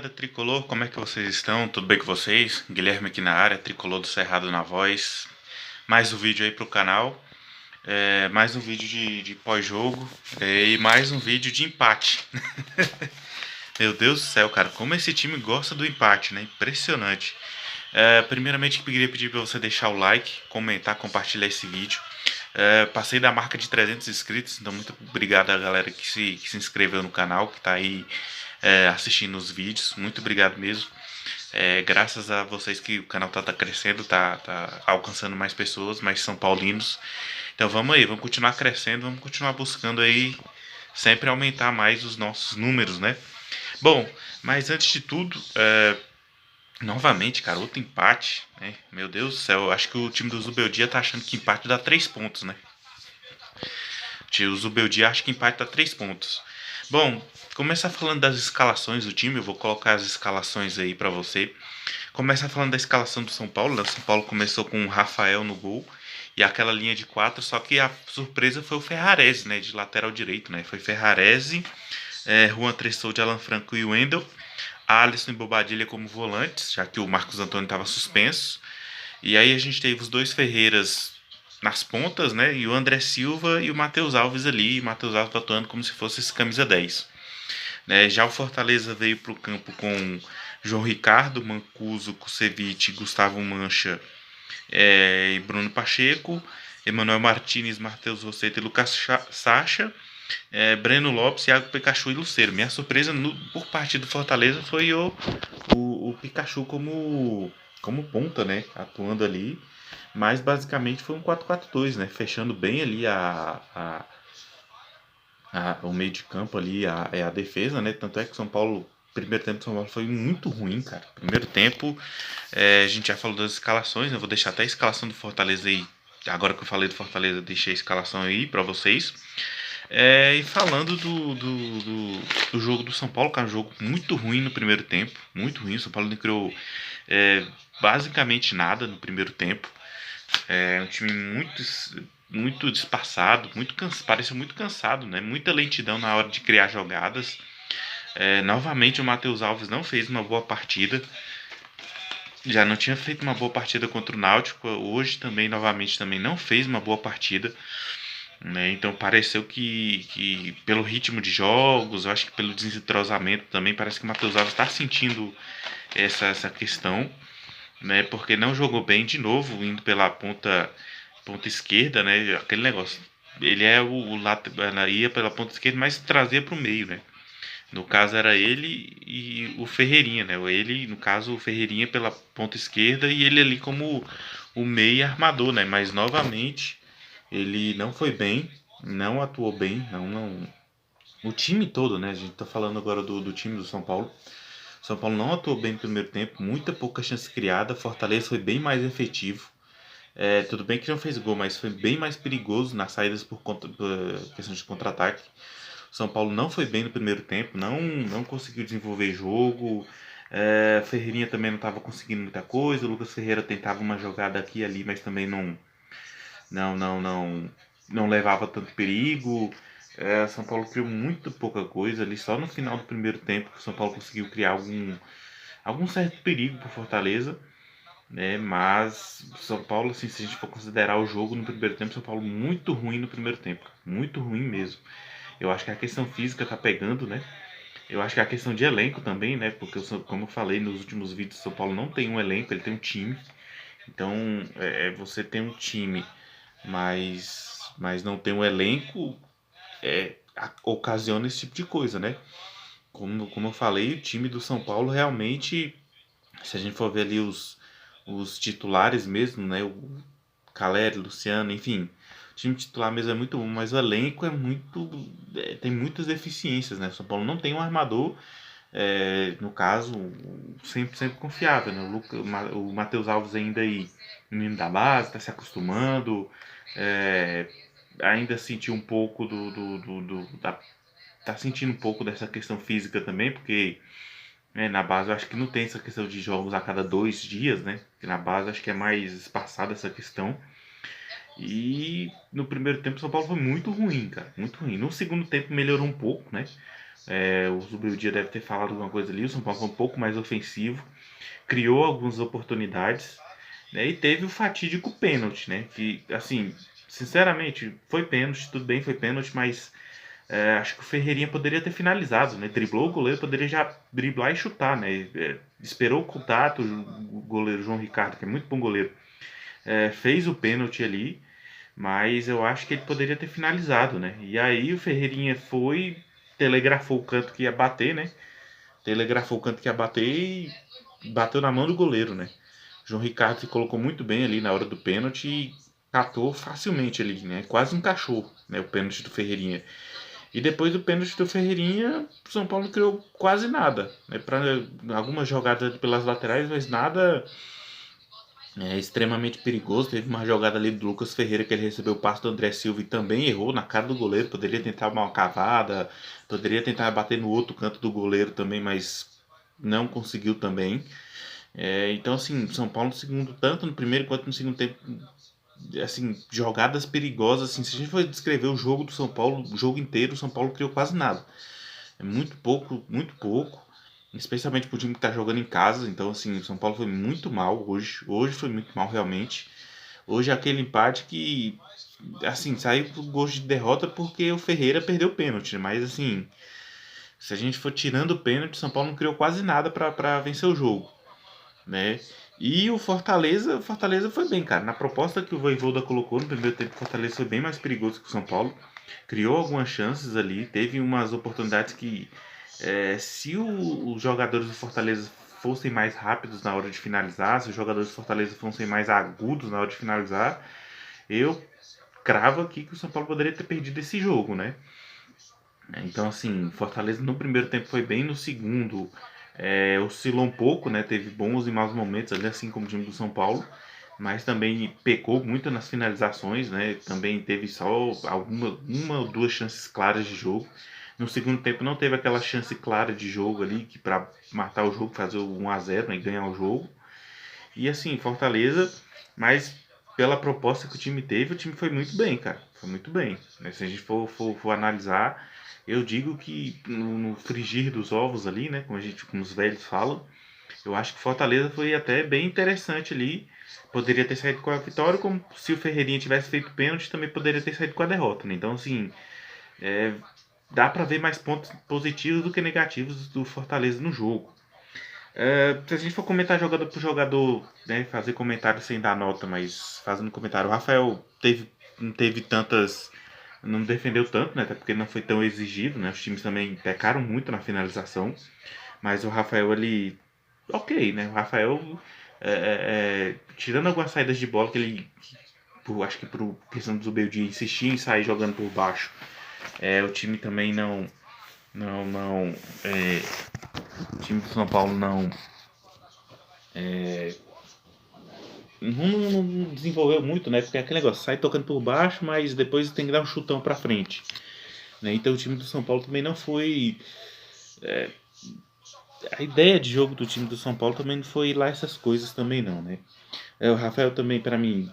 Rapaziada tricolor, como é que vocês estão? Tudo bem com vocês? Guilherme aqui na área, tricolor do Cerrado na voz. Mais um vídeo aí pro canal, mais um vídeo de pós-jogo e mais um vídeo de empate. Meu Deus do céu, cara, como esse time gosta do empate, né? Impressionante. Primeiramente, eu queria pedir para você deixar o like, comentar, compartilhar esse vídeo. Passei da marca de 300 inscritos, então muito obrigado a galera que se inscreveu no canal, que está aí assistindo os vídeos. Muito obrigado mesmo. Graças a vocês que o canal tá crescendo, tá alcançando mais pessoas, mais São Paulinos. Então vamos aí, vamos continuar crescendo, vamos continuar buscando aí sempre aumentar mais os nossos números, né? Bom, mas antes de tudo, novamente, cara, outro empate, né? Meu Deus do céu, eu acho que o time do Zubeldia tá achando que empate dá 3 pontos, né? O Zubeldia acha que empate dá 3 pontos. Bom, começar falando das escalações do time, eu vou colocar as escalações aí pra você. Começar falando da escalação do São Paulo, né? O São Paulo começou com o Rafael no gol e aquela linha de 4, só que a surpresa foi o Ferrarese, né? De lateral direito, né? Foi Ferrarese, Juan Tressou de Alan Franco e Wendel. Alisson e Bobadilha como volantes, já que o Marcos Antônio estava suspenso. E aí a gente teve os dois Ferreiras nas pontas, né? E o André Silva e o Matheus Alves ali. E o Matheus Alves atuando como se fosse esse camisa 10. Né? Já o Fortaleza veio para o campo com João Ricardo, Mancuso, Kusevich, Gustavo Mancha e Bruno Pacheco. Emanuel Martinez, Matheus Rosseto e Lucas Sacha. Breno Lopes, Thiago Pikachu e Luceiro. Minha surpresa por parte do Fortaleza foi o Pikachu como ponta, né? Atuando ali. Mas basicamente foi um 4-4-2, né? Fechando bem ali o meio de campo ali, a defesa, né? Tanto é que o São Paulo, primeiro tempo do São Paulo foi muito ruim, cara. Primeiro tempo, a gente já falou das escalações, né? Eu vou deixar até a escalação do Fortaleza aí. Agora que eu falei do Fortaleza, deixei a escalação aí pra vocês. E falando do jogo do São Paulo, cara, um jogo muito ruim no primeiro tempo. Muito ruim. O São Paulo não criou basicamente nada no primeiro tempo. Um time muito despassado, pareceu muito cansado, né? Muita lentidão na hora de criar jogadas. Novamente o Matheus Alves não fez uma boa partida. Já não tinha feito uma boa partida contra o Náutico. Hoje também, novamente, também não fez uma boa partida. Né? Então pareceu que pelo ritmo de jogos, eu acho que pelo desentrosamento também, parece que o Matheus Alves está sentindo essa questão, né? Porque não jogou bem de novo, indo pela ponta esquerda, né? Aquele negócio. Ele ia pela ponta esquerda, mas trazia para o meio, né? No caso era ele e o Ferreirinha, né? Ele, no caso, o Ferreirinha pela ponta esquerda e ele ali como o meio armador, né? Mas novamente ele não foi bem, não atuou bem, não. O time todo, né? A gente tá falando agora do time do São Paulo. O São Paulo não atuou bem no primeiro tempo, muita pouca chance criada. Fortaleza foi bem mais efetivo. Tudo bem que não fez gol, mas foi bem mais perigoso nas saídas por questão de contra-ataque. O São Paulo não foi bem no primeiro tempo, não conseguiu desenvolver jogo. Ferreirinha também não estava conseguindo muita coisa. O Lucas Ferreira tentava uma jogada aqui e ali, mas também não levava tanto perigo. São Paulo criou muito pouca coisa ali, só no final do primeiro tempo que o São Paulo conseguiu criar algum certo perigo para Fortaleza, né? Mas São Paulo, assim, se a gente for considerar o jogo no primeiro tempo, São Paulo muito ruim no primeiro tempo, muito ruim mesmo. Eu acho que a questão física tá pegando, né? Eu acho que a questão de elenco também, né? Porque, como eu falei nos últimos vídeos, o São Paulo não tem um elenco, ele tem um time. Então, você tem um time mas não tem um elenco, ocasiona esse tipo de coisa, né? Como eu falei, o time do São Paulo realmente, se a gente for ver ali os titulares mesmo, né? O Caleri, Luciano, enfim, o time titular mesmo é muito bom, mas o elenco tem muitas deficiências, né? O São Paulo não tem um armador, no caso, sempre confiável, né? O Matheus Alves ainda aí, menino da base, está se acostumando, ainda sentiu um pouco tá sentindo um pouco dessa questão física também, porque na base eu acho que não tem essa questão de jogos a cada 2 dias, né? Que na base acho que é mais espaçada essa questão. E no primeiro tempo o São Paulo foi muito ruim, cara, muito ruim. No segundo tempo melhorou um pouco, né? O Zubeldia deve ter falado alguma coisa ali. O São Paulo foi um pouco mais ofensivo, criou algumas oportunidades, né? E teve o fatídico pênalti, né? Que, assim, sinceramente, foi pênalti, tudo bem, foi pênalti, mas acho que o Ferreirinha poderia ter finalizado, né? Driblou o goleiro, poderia já driblar e chutar, né? Esperou o contato, o goleiro João Ricardo, que é muito bom goleiro, fez o pênalti ali, mas eu acho que ele poderia ter finalizado, né? E aí o Ferreirinha foi, telegrafou o canto que ia bater, né? Telegrafou o canto que ia bater e bateu na mão do goleiro, né? João Ricardo se colocou muito bem ali na hora do pênalti e catou facilmente ali, né? Quase encaixou, né, o pênalti do Ferreirinha. E depois do pênalti do Ferreirinha, o São Paulo não criou quase nada, né? Para algumas jogadas pelas laterais, mas nada extremamente perigoso. Teve uma jogada ali do Lucas Ferreira que ele recebeu o passe do André Silva e também errou na cara do goleiro. Poderia tentar uma cavada, poderia tentar bater no outro canto do goleiro também, mas não conseguiu também. Então, assim, São Paulo no segundo, tanto no primeiro quanto no segundo tempo, assim, jogadas perigosas. Assim, se a gente for descrever o jogo do São Paulo, o jogo inteiro, o São Paulo criou quase nada. É muito pouco, muito pouco. Especialmente pro time que tá jogando em casa. Então, assim, o São Paulo foi muito mal hoje. Hoje foi muito mal, realmente. Hoje é aquele empate que, assim, saiu com gosto de derrota porque o Ferreira perdeu o pênalti. Mas, assim, se a gente for tirando o pênalti, o São Paulo não criou quase nada para vencer o jogo, né? E o Fortaleza foi bem, cara. Na proposta que o Vojvoda colocou no primeiro tempo, o Fortaleza foi bem mais perigoso que o São Paulo. Criou algumas chances ali, teve umas oportunidades que, se os jogadores do Fortaleza fossem mais rápidos na hora de finalizar, se os jogadores do Fortaleza fossem mais agudos na hora de finalizar, eu cravo aqui que o São Paulo poderia ter perdido esse jogo, né? Então, assim, Fortaleza no primeiro tempo foi bem, no segundo oscilou um pouco, né? Teve bons e maus momentos ali, assim como o time do São Paulo, mas também pecou muito nas finalizações, né? Também teve só uma ou duas chances claras de jogo. No segundo tempo não teve aquela chance clara de jogo ali que para matar o jogo, fazer o 1 a 0, né, e ganhar o jogo. E assim, Fortaleza, mas pela proposta que o time teve, o time foi muito bem, cara. Foi muito bem, né? Se a gente for analisar, eu digo que no frigir dos ovos ali, né? Como os velhos falam, eu acho que Fortaleza foi até bem interessante ali. Poderia ter saído com a vitória, como se o Ferreirinha tivesse feito pênalti, também poderia ter saído com a derrota, né? Então, assim, é, dá pra ver mais pontos positivos do que negativos do Fortaleza no jogo. Se a gente for comentar jogador por jogador, né, fazer comentário sem dar nota, mas fazendo comentário, o Rafael não teve tantas, não defendeu tanto, né, até porque não foi tão exigido, né, os times também pecaram muito na finalização, mas o Rafael, ele, ok, né, o Rafael, tirando algumas saídas de bola que ele, acho que por questão do Zubeldia insistir em sair jogando por baixo, o time também não, o time do São Paulo não desenvolveu muito, né? Porque é aquele negócio, sai tocando por baixo, mas depois tem que dar um chutão pra frente, né? Então o time do São Paulo também não foi. A ideia de jogo do time do São Paulo também não foi lá essas coisas também não, né? O Rafael também, pra mim,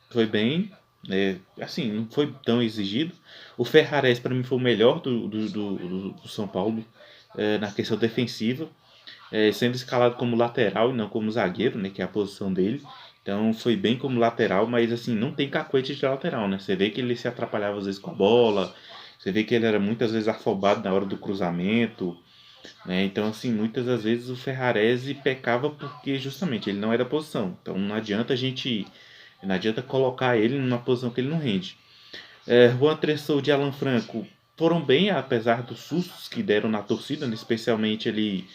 foi bem, né? Assim, não foi tão exigido. O Ferrares, pra mim, foi o melhor do São Paulo, na questão defensiva, sendo escalado como lateral e não como zagueiro, né, que é a posição dele. Então foi bem como lateral, mas assim, não tem cacuete de lateral, né? Você vê que ele se atrapalhava às vezes com a bola, você vê que ele era muitas vezes afobado na hora do cruzamento, né? Então assim, muitas das vezes o Ferrarese pecava porque justamente ele não era posição. Então não adianta colocar ele numa posição que ele não rende. Juan Tressou e Alan Franco foram bem, apesar dos sustos que deram na torcida, né? Especialmente ali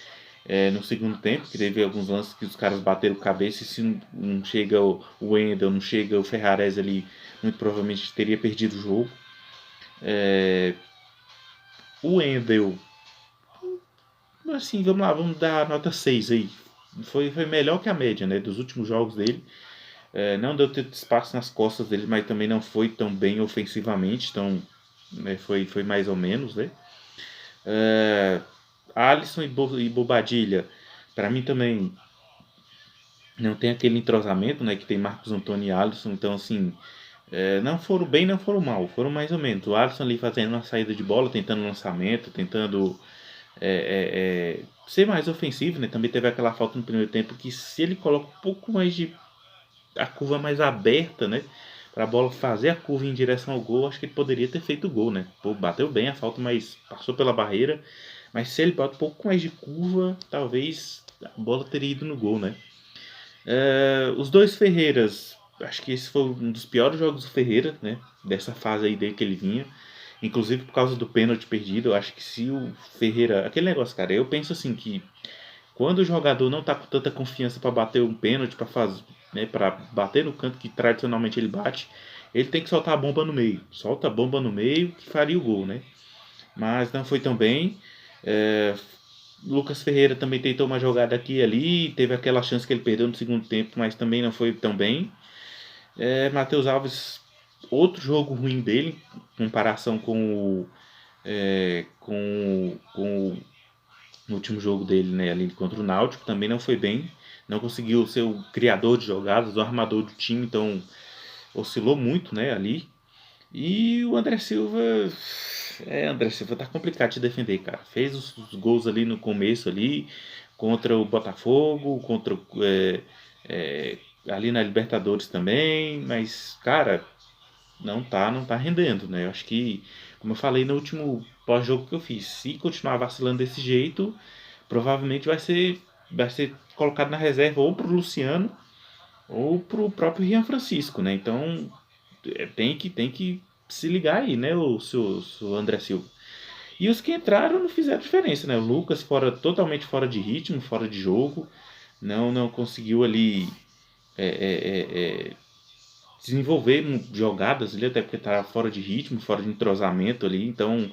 no segundo tempo, que teve alguns lances que os caras bateram cabeça e se não chega o Wendel, não chega o Ferrarese ali, muito provavelmente teria perdido o jogo. O Wendel, assim, vamos lá, vamos dar nota 6 aí. Foi melhor que a média, né, dos últimos jogos dele. Não deu tanto espaço nas costas dele, mas também não foi tão bem ofensivamente, então foi mais ou menos, né. Alisson e Bobadilha, para mim também não tem aquele entrosamento, né, que tem Marcos Antônio e Alisson, então assim, não foram bem, não foram mal, foram mais ou menos. O Alisson ali fazendo uma saída de bola, tentando lançamento, tentando. ser mais ofensivo, né? Também teve aquela falta no primeiro tempo que se ele coloca um pouco mais de a curva mais aberta, né? Para a bola fazer a curva em direção ao gol, acho que ele poderia ter feito o gol, né? Pô, bateu bem a falta, mas passou pela barreira. Mas se ele bota um pouco mais de curva, talvez a bola teria ido no gol, né? Os dois Ferreiras, acho que esse foi um dos piores jogos do Ferreira, né? Dessa fase aí dele que ele vinha. Inclusive por causa do pênalti perdido. Eu acho que se o Ferreira. Aquele negócio, cara, eu penso assim que quando o jogador não tá com tanta confiança para bater um pênalti, para fazer, né, para bater no canto que tradicionalmente ele bate, ele tem que soltar a bomba no meio. Solta a bomba no meio que faria o gol, né? Mas não foi tão bem. É, Lucas Ferreira também tentou uma jogada aqui e ali, teve aquela chance que ele perdeu no segundo tempo, mas também não foi tão bem. Matheus Alves, outro jogo ruim dele, em comparação com o último jogo dele, né, ali contra o Náutico, também não foi bem. Não conseguiu ser o criador de jogadas, o armador do time, então oscilou muito, né, ali. E o André Silva. André Silva tá complicado de defender, cara. Fez os gols ali no começo ali, contra o Botafogo, é, ali na Libertadores também, mas, cara, não tá rendendo, né? Eu acho que, como eu falei no último pós-jogo que eu fiz, se continuar vacilando desse jeito, provavelmente vai ser colocado na reserva ou pro Luciano ou pro próprio Rian Francisco, né? Então, tem que se ligar aí, né, o André Silva. E os que entraram não fizeram diferença, né? O Lucas totalmente fora de ritmo, fora de jogo, não conseguiu ali é, é, é, desenvolver jogadas ali, até porque estava fora de ritmo, fora de entrosamento ali, então.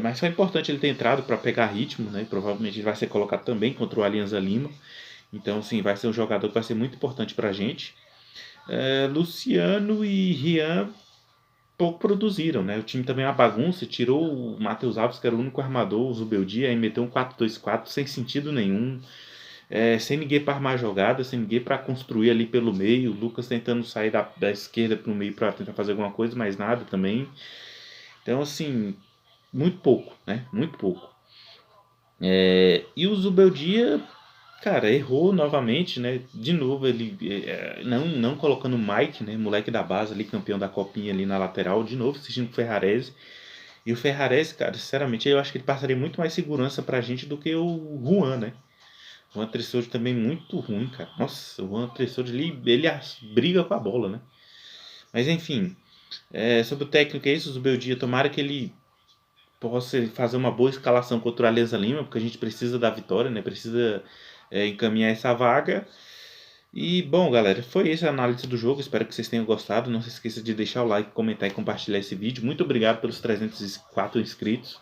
Mas foi importante ele ter entrado para pegar ritmo, né? Provavelmente ele vai ser colocado também contra o Alianza Lima. Então, sim, vai ser um jogador que vai ser muito importante para a gente. Luciano e Rian pouco produziram, né? O time também é uma bagunça, tirou o Matheus Alves, que era o único armador, o Zubeldia, aí meteu um 4-2-4 sem sentido nenhum, sem ninguém para armar jogada, sem ninguém para construir ali pelo meio, o Lucas tentando sair da esquerda para o meio para tentar fazer alguma coisa, mas nada também. Então, assim, muito pouco, né? Muito pouco. E o Zubeldia, cara, errou novamente, né? De novo, ele não colocando o Mike, né? Moleque da base ali, campeão da copinha ali na lateral, de novo assistindo com o Ferrarese. E o Ferrarese, cara, sinceramente, eu acho que ele passaria muito mais segurança pra gente do que o Juan, né? O Juan Tressoldi também muito ruim, cara. Nossa, o Juan Tressoldi, ele briga com a bola, né? Mas enfim, sobre o técnico é isso, o Zubeldia, tomara que ele possa fazer uma boa escalação contra o Alianza Lima, porque a gente precisa da vitória, né? Precisa encaminhar essa vaga. E bom, galera, foi essa a análise do jogo. Espero que vocês tenham gostado. Não se esqueça de deixar o like, comentar e compartilhar esse vídeo. Muito obrigado pelos 304 inscritos.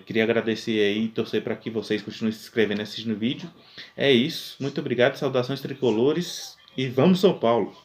Queria agradecer aí e torcer para que vocês continuem se inscrevendo e assistindo o vídeo. É isso. Muito obrigado. Saudações tricolores. E vamos, São Paulo!